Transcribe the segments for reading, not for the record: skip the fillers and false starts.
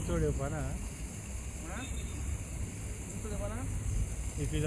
Untold pana. If you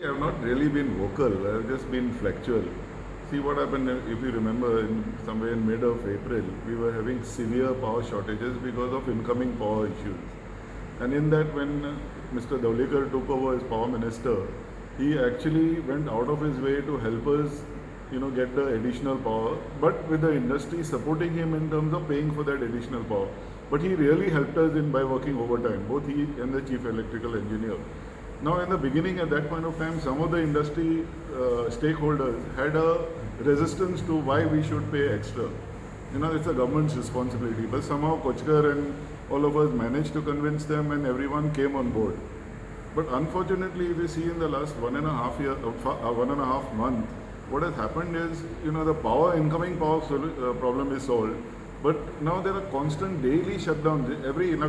I have not really been vocal, I have just been factual. See what happened, if you remember, somewhere in mid of April, we were having severe power shortages because of incoming power issues. And in that, when Mr. Davlikar took over as power minister, he actually went out of his way to help us, get the additional power, but with the industry supporting him in terms of paying for that additional power. But he really helped us in by working overtime, both he and the chief electrical engineer. Now, in the beginning, at that point of time, some of the industry stakeholders had a resistance to why we should pay extra. It's a government's responsibility. But somehow Kochkar and all of us managed to convince them, and everyone came on board. But unfortunately, if you see in the last 1.5 month, what has happened is, the incoming power problem is solved. But now there are constant daily shutdowns.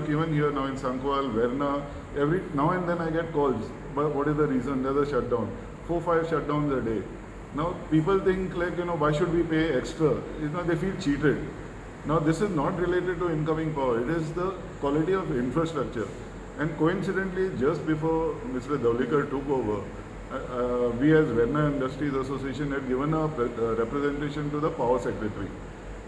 Even here now in Sankwal, Verna, every now and then I get calls. But what is the reason? There's a shutdown. 4-5 shutdowns a day. Now people think like, why should we pay extra? They feel cheated. Now this is not related to incoming power. It is the quality of infrastructure. And coincidentally, just before Mr. Davlikar took over, we as Verna Industries Association had given a representation to the Power Secretary,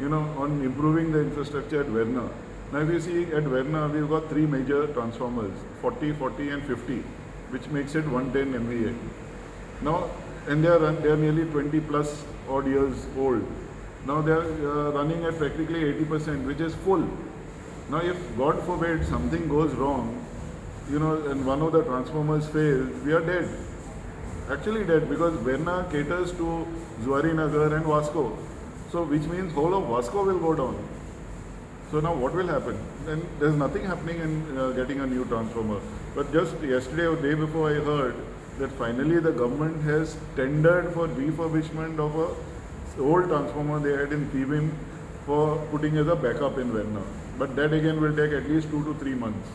on improving the infrastructure at Verna. Now if you see at Verna, we've got 3 major transformers, 40, 40 and 50, which makes it 110 MVA. Now, and they are nearly 20 plus odd years old. Now they are running at practically 80%, which is full. Now if God forbid something goes wrong, and one of the transformers fails, we are dead. Actually dead, because Verna caters to Zuari Nagar and Vasco. So which means whole of Vasco will go down. So now what will happen? And there's nothing happening in getting a new transformer. But just yesterday or day before, I heard that finally the government has tendered for refurbishment of a old transformer they had in Tibin for putting as a backup in Verna. But that again will take at least 2 to 3 months.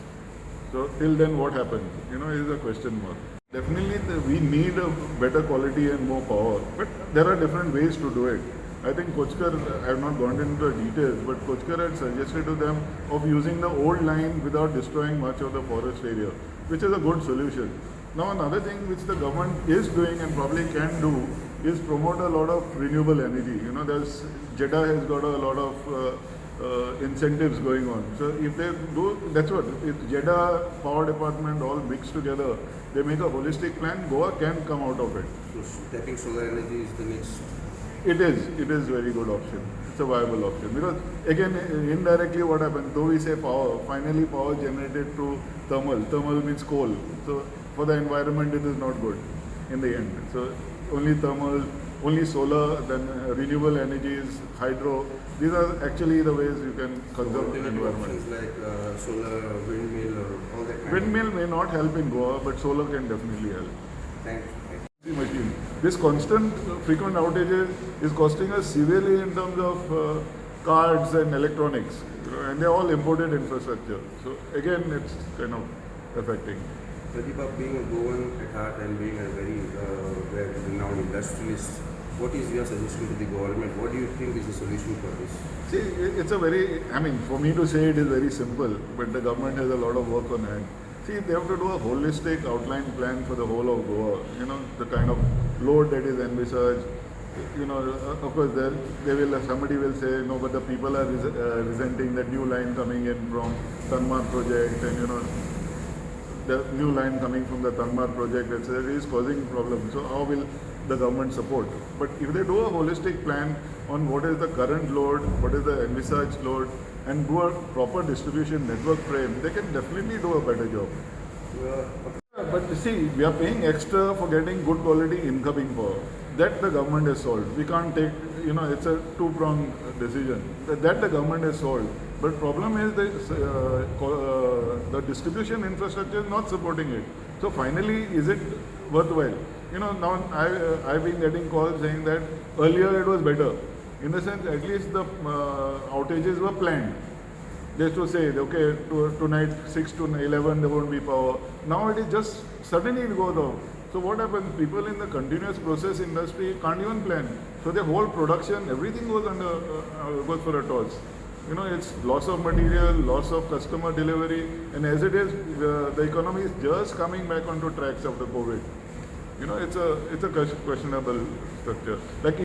So till then what happens? Is a question mark. Definitely we need a better quality and more power. But there are different ways to do it. I think Kochkar, I have not gone into the details, but Kochkar had suggested to them of using the old line without destroying much of the forest area, which is a good solution. Now another thing which the government is doing and probably can do is promote a lot of renewable energy. There's JEDA has got a lot of incentives going on. So if they do, that's what, if JEDA, Power Department all mixed together, they make a holistic plan, Goa can come out of it. So tapping solar energy is the next. It is a very good option. It's a viable option. Because again, indirectly what happens, though we say power, finally power generated through thermal. Thermal means coal. So for the environment it is not good in the end. So only thermal, only solar, then renewable energies, hydro. These are actually the ways you can conserve the environment. Options like solar, windmill or all that kind Windmill may not help in Goa, but solar can definitely help. Thanks. Machine. This constant frequent outages is costing us severely in terms of cards and electronics, and they're all imported infrastructure. So again, it's kind of affecting. Pradeep, being a Goan at heart and being a very renowned industrialist, what is your suggestion to the government? What do you think is the solution for this? See, it's a very, for me to say it is very simple, but the government has a lot of work on hand. See, they have to do a holistic outline plan for the whole of Goa. The kind of load that is envisaged. Of course, somebody will say, no, but the people are resenting that new line coming in from Tanmar project, and the new line coming from the Tanmar project, etc. is causing problems. So how will the government support? But if they do a holistic plan on what is the current load, what is the envisaged load, and do a proper distribution network frame, they can definitely do a better job. But you see, we are paying extra for getting good quality incoming power. That the government has solved. We can't take, it's a two-pronged decision. That the government has solved. But problem is the distribution infrastructure is not supporting it. So finally, is it worthwhile? Now I've been getting calls saying that earlier it was better. In the sense, at least the outages were planned. They used to say, okay, tonight 6 to 11 there won't be power. Now it is just suddenly it goes off. So what happens? People in the continuous process industry can't even plan. So their whole production, everything goes goes for a toss. It's loss of material, loss of customer delivery, and as it is, the economy is just coming back onto tracks after COVID. It's a questionable structure. Like